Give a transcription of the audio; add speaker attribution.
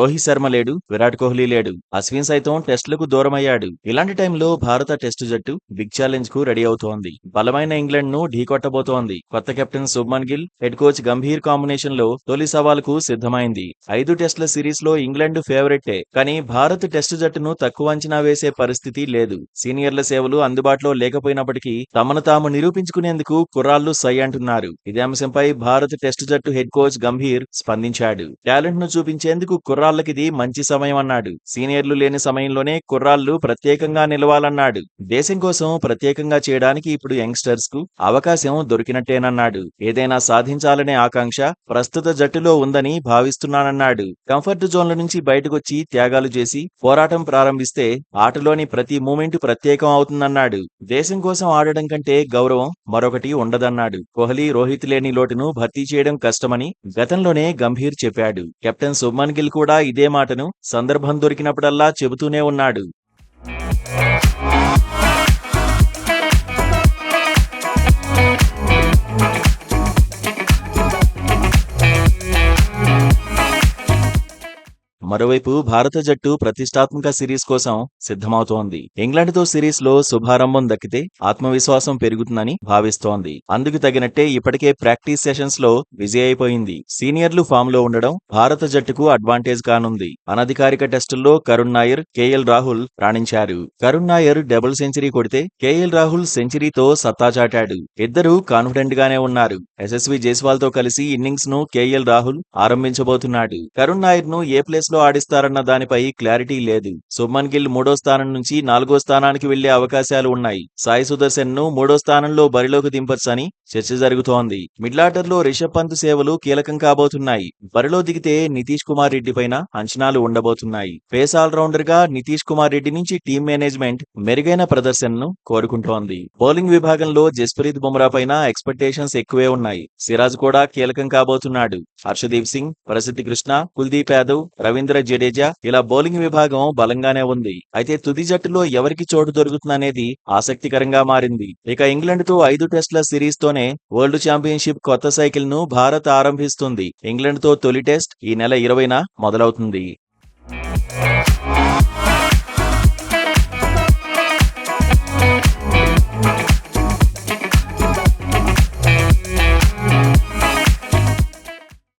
Speaker 1: రోహిత్ శర్మ లేడు, విరాట్ కోహ్లీ లేడు, అశ్విన్ సైతం టెస్టులకు దూరమయ్యాడు. ఇలాంటి టైంలో భారత టెస్టు జట్టు బిగ్ ఛాలెంజ్ కు రెడీ అవుతోంది. బలమైన ఇంగ్లాండ్ ను ఢీకొట్టబోతోంది. కొత్త captain Shubman Gill, head coach Gambhir combination లో తొలి సవాలుకు సిద్ధమైంది. 5 టెస్టుల సిరీస్ లో ఇంగ్లాండ్ ఫేవరెట్టే, కానీ భారత్ టెస్టు జట్టును తక్కువ అంచనా వేసే పరిస్థితి లేదు. సీనియర్ల సేవలు అందుబాటులో లేకపోయినప్పటికీ తమను తాము నిరూపించుకునేందుకు కుర్రాళ్లు సై అంటున్నారు. ఇదే అంశంపై భారత టెస్టు జట్టు హెడ్ కోచ్ గంభీర్ స్పందించాడు. టాలెంట్ ను చూపించేందుకు కుర్రాళ్లకిది మంచి సమయం అన్నాడు. సీనియర్లు లేని సమయంలోనే కుర్రాళ్లు ప్రత్యేకంగా నిలవాలన్నాడు. దేశం కోసం ప్రత్యేకంగా చేయడానికి ఇప్పుడు యంగ్స్టర్స్ కు అవకాశం దొరికినట్టేనన్నాడు. ఏదైనా సాధించాలనే ఆకాంక్ష ప్రస్తుత జట్టులో ఉందని భావిస్తున్నానన్నాడు. కంఫర్ట్ జోన్ల నుంచి బయటకొచ్చి త్యాగాలు చేసి పోరాటం ప్రారంభిస్తే ఆటలోని ప్రతి మూమెంట్ ప్రత్యేకం అవుతుందన్నాడు. దేశం కోసం ఆడడం కంటే గౌరవం మరొకటి ఉండదన్నాడు. కోహ్లీ, రోహిత్ లేని లోటును భర్తీ చేయడం కష్టమని గతంలోనే గంభీర్ చెప్పాడు. కెప్టెన్ శుభ్మన్ గిల్ కూడా ఇదే మాటను సందర్భం దొరికినప్పుడల్లా చెబుతూనే ఉన్నాడు. మరోవైపు భారత జట్టు ప్రతిష్టాత్మక సిరీస్ కోసం సిద్ధమవుతోంది. ఇంగ్లాండ్తో సిరీస్ లో శుభారంభం దక్కితే ఆత్మవిశ్వాసం పెరుగుతుందని భావిస్తోంది. అందుకు తగినట్టే ఇప్పటికే ప్రాక్టీస్ సెషన్స్ లో బిజీ అయిపోయింది. సీనియర్లు ఫామ్ లో ఉండడం భారత జట్టుకు అడ్వాంటేజ్ కానుంది. అనధికారిక టెస్టుల్లో కరుణ్ నాయర్, కేఎల్ రాహుల్ రాణించారు. కరుణ్ నాయర్ డబుల్ సెంచరీ కొడితే కేఎల్ రాహుల్ సెంచరీతో సత్తా చాటాడు. ఇద్దరూ కాన్ఫిడెంట్ గానే ఉన్నారు. యశస్వి జైస్వాల్ తో కలిసి ఇన్నింగ్స్ ను కేఎల్ రాహుల్ ఆరంభించబోతున్నాడు. కరుణ్ నాయర్ ను ఏ ప్లేస్ లో ఆడిస్తారన్న దానిపై క్లారిటీ లేదు. శుభ్మన్ గిల్ 3వ స్థానం నుంచి 4వ స్థానానికి వెళ్లే అవకాశాలు ఉన్నాయి. సాయి సుదర్శన్ ను 3వ స్థానంలో బరిలోకి దింపొచ్చని చర్చ జరుగుతోంది. మిడ్లార్డర్ లో రిషబ్ పంత్ సేవలు కీలకం కాబోతున్నాయి. బరిలో దిగితే నితీష్ కుమార్ రెడ్డి పైన అంచనాలు ఉండబోతున్నాయి. పేస్ ఆల్రౌండర్ గా నితీష్ కుమార్ రెడ్డి నుంచి టీం మేనేజ్మెంట్ మెరుగైన ప్రదర్శనను కోరుకుంటోంది. బౌలింగ్ విభాగంలో జస్ప్రీత్ బుమ్రా పైన ఎక్స్పెక్టేషన్స్ ఎక్కువే ఉన్నాయి. సిరాజ్ కూడా కీలకం కాబోతున్నాడు. హర్షదీప్ సింగ్, ప్రసిద్ధి కృష్ణ, కుల్దీప్ యాదవ్, రవీంద్ర జడేజా ఇలా బౌలింగ్ విభాగం బలంగానే ఉంది. అయితే తుది జట్టులో ఎవరికి చోటు దొరుకుతుందనేది ఆసక్తికరంగా మారింది. ఇక ఇంగ్లాండ్ తో 5 టెస్టుల సిరీస్ తోనే వరల్డ్ ఛాంపియన్షిప్ కొత్త సైకిల్ ను భారత్ ఆరంభిస్తుంది. ఇంగ్లాండ్ తో తొలి టెస్ట్ ఈ నెల 20న మొదలవుతుంది.